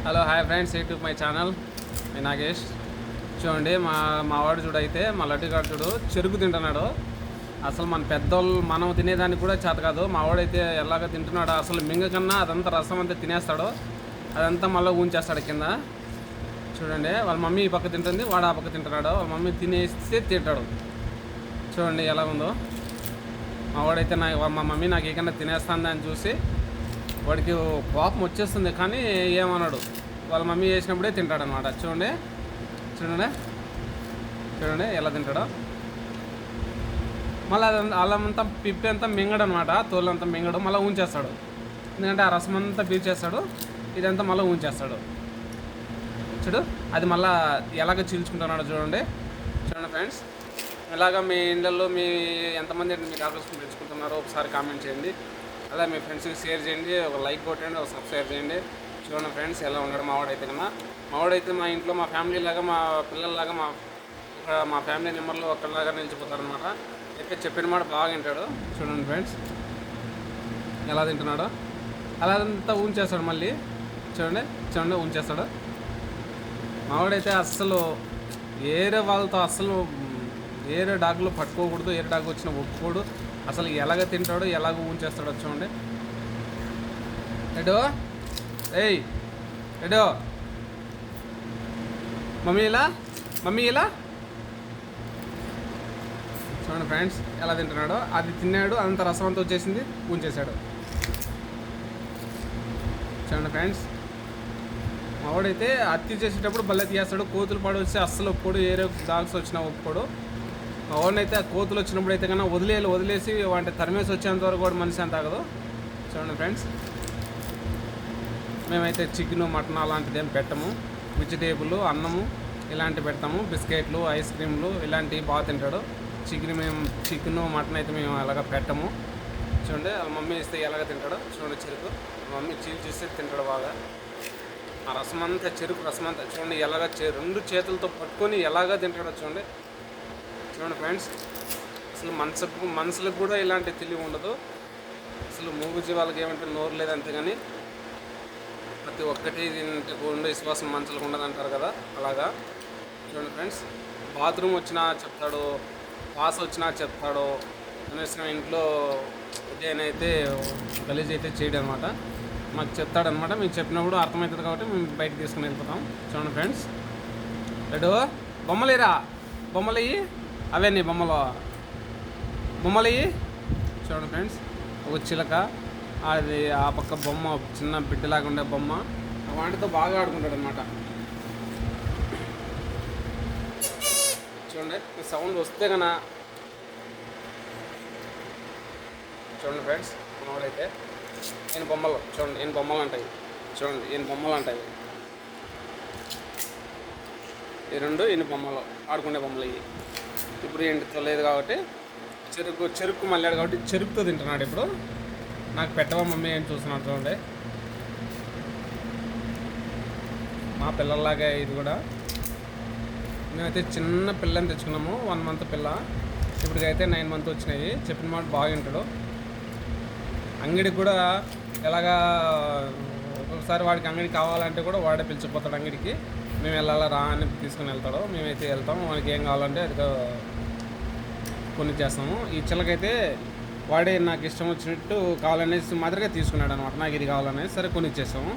Hello hi friends, YouTube my channel. మీ నాగేష్. చూడండి, మావాడు చూడైతే మా లడ్డుగాడు చూడు చెరుకు తింటున్నాడు. అసలు మన పెద్దోళ్ళు మనం తినేదానికి కూడా చేత కాదు. మావాడైతే ఎలాగ తింటున్నాడో అసలు మింగకన్నా అదంతా రసం అంతా తినేస్తాడు. అదంతా మళ్ళీ ఊంచేస్తాడు కింద. చూడండి, వాళ్ళ మమ్మీ ఈ పక్క తింటుంది, వాడు ఆ పక్క తింటున్నాడు. వాళ్ళ మమ్మీ తినేస్తే తింటాడు. చూడండి ఎలా ఉందో. మావాడైతే మా మమ్మీ నాకు ఏకన్నా తినేస్తుంది అని చూసి వాడికి కోపం వచ్చేస్తుంది, కానీ ఏమన్నాడు. వాళ్ళ మమ్మీ చేసినప్పుడే తింటాడనమాట. చూడండి చూడండి చూడండి ఎలా తింటాడో. మళ్ళీ అల్లంతా పిప్పి అంతా మింగడనమాట, తోలంతా మింగడు, మళ్ళీ ఉంచేస్తాడు. ఎందుకంటే ఆ రసం అంతా పీల్చేస్తాడు, ఇదంతా మళ్ళీ ఉంచేస్తాడు. చూడు, అది మళ్ళీ ఎలాగ చీల్చుకుంటున్నాడో చూడండి. చూడండి ఫ్రెండ్స్, ఇలాగ మీ ఇళ్ళల్లో మీ ఎంతమంది మీ డాక్టర్స్ పెంచుకుంటున్నారో ఒకసారి కామెంట్ చేయండి. అలా మీ ఫ్రెండ్స్కి షేర్ చేయండి, ఒక లైక్ కొట్టండి, ఒక సబ్స్క్రైబ్ చేయండి. చూడండి ఫ్రెండ్స్ ఎలా ఉన్నాడు మావాడైతే కన్నా. మావాడైతే మా ఇంట్లో మా ఫ్యామిలీ లాగా, మా పిల్లల్లాగా, మా ఫ్యామిలీ మెంబర్లో ఒకరిలాగా నిలిచిపోతారనమాట. అయితే చెప్పిన మాట బాగా తింటాడు. చూడండి ఫ్రెండ్స్ ఎలా తింటున్నాడో. అలా అంతా ఉంచేస్తాడు మళ్ళీ. చూడండి చూడండి ఉంచేస్తాడు. మావాడైతే అస్సలు వేరే వాళ్ళతో అస్సలు వేరే డాగ్లో పట్టుకోకూడదు, వేరే డాగ్ వచ్చిన ఒప్పుకోడు. అసలు ఎలాగ తింటాడో ఎలాగ ఉంచేస్తాడో చూడండి. ఎడో ఏయ్ ఎడో మమ్మీ ఇలా చూడండి ఫ్రెండ్స్ ఎలా తింటున్నాడో. అది తిన్నాడు, అంత రసం అంతా వచ్చేసింది, ఉంచేశాడు. చూడండి ఫ్రెండ్స్, మావాడైతే అత్తి చేసేటప్పుడు భలే తీస్తాడు. కోతులు పాడు వస్తే అస్సలు ఒప్పుకోడు, వేరే డాగ్స్ వచ్చినా ఒప్పుకోడు. మా వాడినైతే ఆ కోతులు వచ్చినప్పుడు అయితే కన్నా వదిలేసి వాటి తరిమేసి వచ్చేంత వరకు కూడా మనిషి అంత ఆగదు. చూడండి ఫ్రెండ్స్, మేమైతే చికెను మటన్ అలాంటిది ఏం పెట్టము. వెజిటేబుల్ అన్నము ఇలాంటివి పెడతాము. బిస్కెట్లు, ఐస్ క్రీమ్లు ఇలాంటివి బాగా తింటాడు. చికెను మటన్ అయితే మేము అలాగ పెట్టము. చూడండి వాళ్ళ మమ్మీ ఇస్తే ఎలాగ తింటాడో. చూడండి చెరుకు మమ్మీ చీల్చిస్తే తింటాడు బాగా. ఆ రసం అంతా, చెరుకు రసం అంతా చూడండి ఎలాగ రెండు చేతులతో పట్టుకొని ఎలాగ తింటాడో చూడండి. చూడండి ఫ్రెండ్స్, అసలు మనసులకు కూడా ఇలాంటి తెలివి ఉండదు. అసలు మూగు జీవాలకి ఏమంటే నోరు లేదంతే, కానీ ప్రతి ఒక్కటి ఉండే విశ్వాసం మనుషులకు ఉండదంటారు కదా, అలాగా. చూడండి ఫ్రెండ్స్, బాత్రూమ్ వచ్చినా చెప్తాడు, పాస్ వచ్చినా చెప్తాడు. కనీసం ఇంట్లో ఇదేనైతే గలీజ్ అయితే చేయడం అనమాట. మాకు చెప్తాడనమాట. మేము చెప్పినప్పుడు అర్థమవుతుంది కాబట్టి మేము బయటకు తీసుకుని వెళ్ళిపోతాం. చూడండి ఫ్రెండ్స్, రెడు బొమ్మలేరా, బొమ్మలయ్యి అవే నీ బొమ్మలయ్యి. చూడండి ఫ్రెండ్స్, ఒక చిలక, అది ఆ పక్క బొమ్మ, చిన్న బిడ్డలాగా ఉండే బొమ్మ, వాటితో బాగా ఆడుకుంటాడు అనమాట. చూడండి సౌండ్ వస్తే కన్నా. చూడండి ఫ్రెండ్స్, మనవాడైతే ఈయన బొమ్మలు చూడండి, ఈయన బొమ్మలు అంటాయి. చూడండి ఈయన బొమ్మలు అంటాయి. ఈ రెండు ఈయన బొమ్మలు, ఆడుకునే బొమ్మలు ఇవి. ఇప్పుడు ఏంటితో లేదు కాబట్టి చెరుకు మళ్ళాడు కాబట్టి చెరుకుతో తింటున్నాడు. ఇప్పుడు నాకు పెట్టవా మమ్మీ అని చూస్తున్నాడు. చూడండి, మా పిల్లల్లాగా ఇది కూడా. మేమైతే చిన్న పిల్లని తెచ్చుకున్నాము, 1 month పిల్ల. ఇప్పటికైతే 9 months వచ్చినాయి. చెప్పిన మాట బాగా వింటాడు. అంగడికి కూడా ఎలాగా ఒక్కొక్కసారి వాడికి అంగడికి కావాలంటే కూడా వాడే పిలిచిపోతాడు అంగడికి. మేము వెళ్ళాలా రా అని తీసుకుని వెళ్తాడు. మేమైతే వెళ్తాము, వాడికి ఏం కావాలంటే అది కొన్ని చేస్తాము. ఈ చిల్లకైతే వాడే నాకు ఇష్టం వచ్చినట్టు కావాలనేసి మాదిరిగా తీసుకున్నాడు అనమాట. నాకు ఇది కావాలనేసి సరే కొన్ని ఇచ్చేస్తాము.